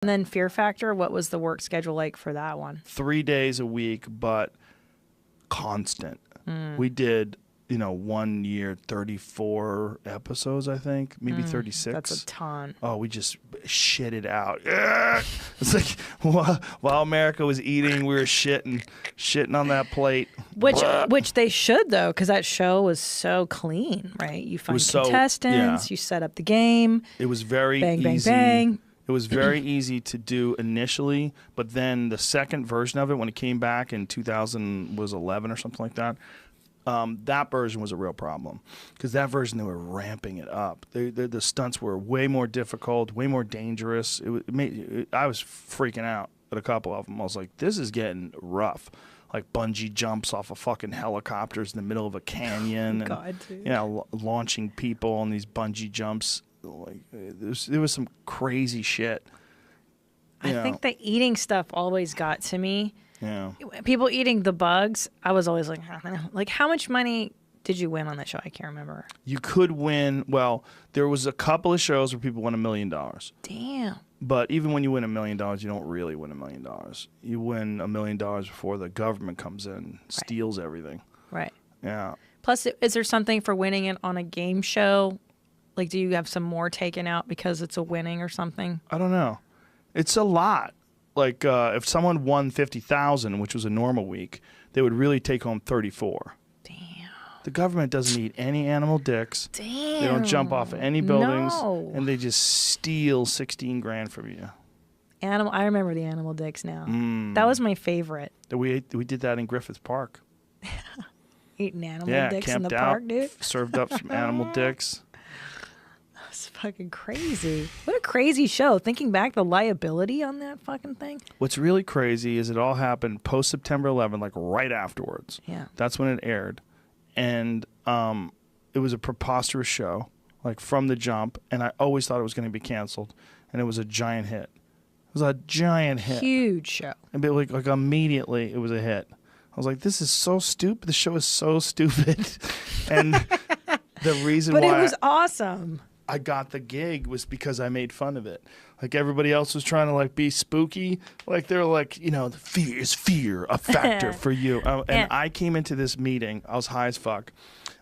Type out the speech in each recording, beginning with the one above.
And then Fear Factor, what was the work schedule like for that one? 3 days a week, but constant. We did, 1 year, 34 episodes, I think, maybe 36. That's a ton. Oh, we just shit it out. It's like while America was eating, we were shitting on that plate. Which they should, though, because that show was so clean, right? You find contestants, you set up the game. It was very bang, easy. Bang, bang. It was very easy to do initially, but then the second version of it, when it came back in 2011 or something like that, that version was a real problem because that version they were ramping it up. The stunts were way more difficult, way more dangerous. I was freaking out at a couple of them. I was like, "This is getting rough." Like bungee jumps off of fucking helicopters in the middle of a canyon, and launching people on these bungee jumps. Like there was some crazy shit. I think the eating stuff always got to me. Yeah. People eating the bugs, I was always like, how much money did you win on that show? I can't remember. You could win. Well, there was a couple of shows where people won $1 million. Damn. But even when you win $1 million, you don't really win $1 million. You win $1 million before the government comes in, steals everything. Right. Yeah. Plus, is there something for winning it on a game show? Like, do you have some more taken out because it's a winning or something? I don't know. It's a lot. Like, if someone won $50,000, which was a normal week, they would really take home 34. Damn. The government doesn't eat any animal dicks. Damn. They don't jump off of any buildings. No. And they just steal 16 grand from you. I remember the animal dicks now. That was my favorite. We did that in Griffith Park. Eating animal dicks in the park, dude. Served up some animal dicks. That's fucking crazy. What a crazy show. Thinking back, the liability on that fucking thing. What's really crazy is it all happened post September 11, like right afterwards. Yeah. That's when it aired. And it was a preposterous show, like from the jump. And I always thought it was going to be canceled. And it was a giant hit. It was a giant hit. Huge show. And like immediately it was a hit. I was like, this is so stupid. The show is so stupid. And the reason why it was awesome. I got the gig was because I made fun of it. Like everybody else was trying to like be spooky. Like they're like, fear a factor for you. And I came into this meeting. I was high as fuck.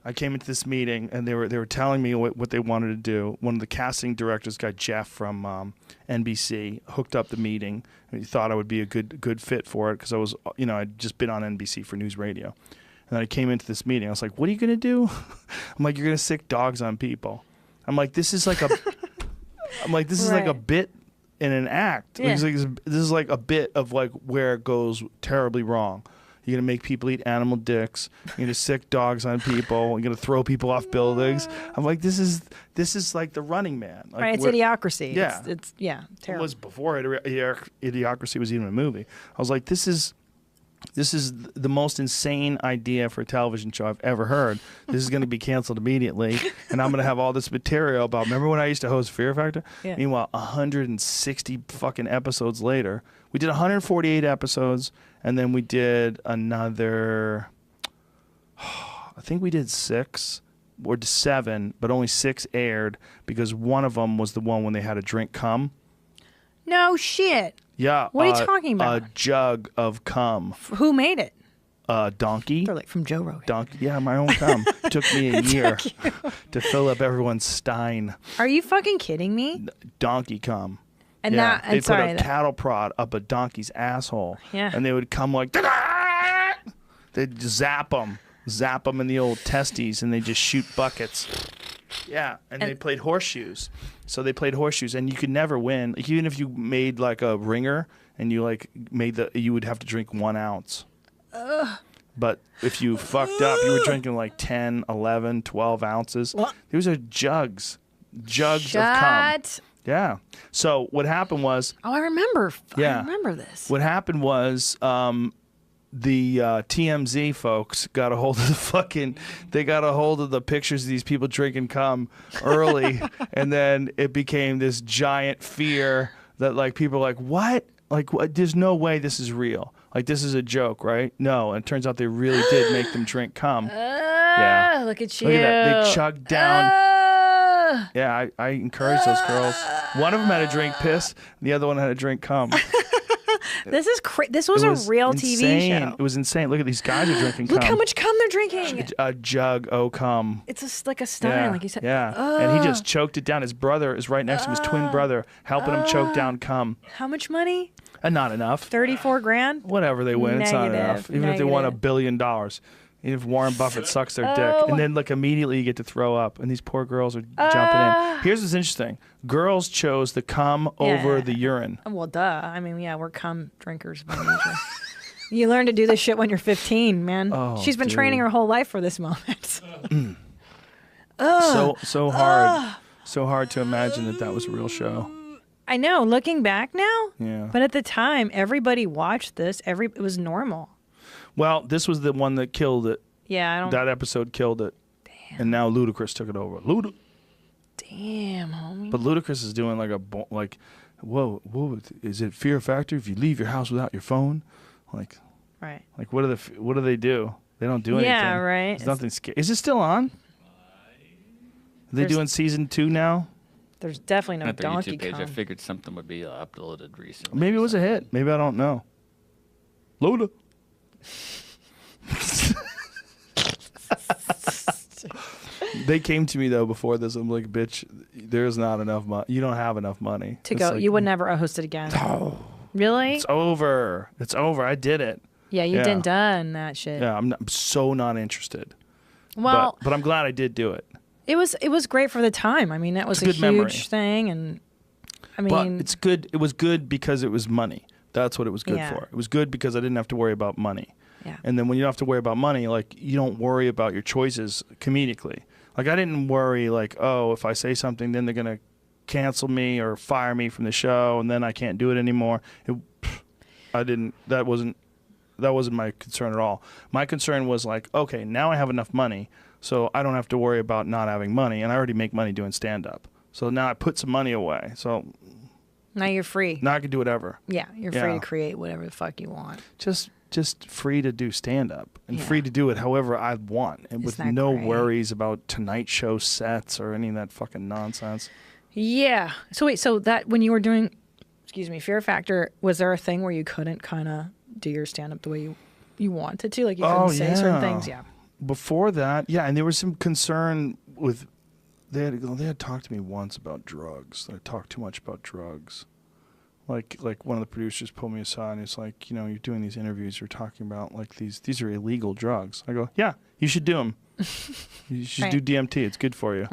I came into this meeting and they were telling me what they wanted to do. One of the casting directors, guy Jeff from NBC, hooked up the meeting. He thought I would be a good fit for it because I was, I'd just been on NBC for news radio. And then I came into this meeting. I was like, what are you going to do? I'm like, you're going to sick dogs on people. I'm like, this is like a like a bit in an act. Yeah. This is like a bit of like where it goes terribly wrong. You're going to make people eat animal dicks. You're going to sick dogs on people. You're going to throw people off buildings. I'm like, this is like The Running Man. Like, right, it's Idiocracy. Yeah. It's terrible. It was before Idiocracy was even a movie. I was like, this is the most insane idea for a television show I've ever heard. This is going to be canceled immediately, and I'm going to have all this material about. Remember when I used to host Fear Factor? Yeah. Meanwhile, 160 fucking episodes later, we did 148 episodes, and then we did another. I think we did 6 or 7, but only 6 aired because one of them was the one when they had to drink cum. No shit. Yeah. What are you talking about? A jug of cum. Who made it? Donkey. They're like from Joe Rogan. Donkey. Yeah, my own cum. It took me a year to fill up everyone's stein. Are you fucking kidding me? Donkey cum. And yeah. They put a that cattle prod up a donkey's asshole. Yeah. And they would come like, they'd zap them in the old testes, and they just shoot buckets. Yeah, and they played horseshoes. So they played horseshoes, and you could never win. Like, even if you made like a ringer and you like you would have to drink 1 ounce. But if you fucked up, you were drinking like 10, 11, 12 ounces. What? These are jugs of cum. Yeah. So what happened was... Oh, I remember. Yeah. I remember this. What happened was... the TMZ folks got a hold of they got a hold of the pictures of these people drinking cum early, and then it became this giant fear that like people are like, what? Like, what? There's no way this is real. Like, this is a joke, right? No, and it turns out they really did make them drink cum. Yeah. Look at you. Look at that. They chugged down. Yeah, I encourage those girls. One of them had a drink piss, and the other one had a drink cum. This is this was a real TV show. It was insane. Look at these guys are drinking cum. Look how much cum they're drinking. A jug o' cum. It's like a stein, like you said. Yeah, and he just choked it down. His brother is right next to him, his twin brother, helping him choke down cum. How much money? Not enough. 34 grand? Whatever they win, it's not enough. Even if they won $1 billion. Even if Warren Buffett sucks their dick. And then like immediately you get to throw up. And these poor girls are jumping in. Here's what's interesting. Girls chose the cum over the urine. Well, duh. I mean, yeah, we're cum drinkers by nature. You learn to do this shit when you're 15, man. She's been training her whole life for this moment. So hard. So hard to imagine that was a real show. I know, looking back now. Yeah. But at the time, everybody watched this. It was normal. Well, this was the one that killed it. Yeah, that episode killed it. Damn. And now Ludacris took it over. Damn, homie. But Ludacris is doing like whoa, is it Fear Factor if you leave your house without your phone? Like, right. Like what do they do? They don't do anything. Yeah, right. There's nothing scary. Is it still on? Are they doing season 2 now? There's definitely no At their Donkey YouTube page, Kong. I figured something would be uploaded recently. Maybe it was a hit. Maybe I don't know. Luda. They came to me though before this. I'm like, bitch, there's not enough money. You don't have enough money to go. Like, you would never host it again. No. Really? It's over. It's over. I did it. Yeah, you done that shit. Yeah, I'm so not interested. Well, but I'm glad I did do it. It was great for the time. I mean, that was a huge thing, and I mean, but it's good. It was good because it was money. That's what it was good for. It was good because I didn't have to worry about money. Yeah. And then when you don't have to worry about money, like you don't worry about your choices comedically. Like I didn't worry like, oh, if I say something, then they're gonna cancel me or fire me from the show, and then I can't do it anymore. That wasn't my concern at all. My concern was like, okay, now I have enough money, so I don't have to worry about not having money, and I already make money doing stand-up. So now I put some money away. So now you're free. Now I can do whatever. Yeah, you're free to create whatever the fuck you want. Just free to do stand-up and free to do it however I want, and with no worries about Tonight Show sets or any of that fucking nonsense. Yeah. So wait, so that when you were doing, Fear Factor, was there a thing where you couldn't kind of do your stand-up the way you wanted to? Like you couldn't say certain things? Yeah. Before that, yeah, and there was some concern with, they had talked to me once about drugs. They talked too much about drugs. Like one of the producers pulled me aside and it's like, you're doing these interviews, you're talking about like these are illegal drugs. I go, yeah, you should do them. You should do DMT. It's good for you. Right.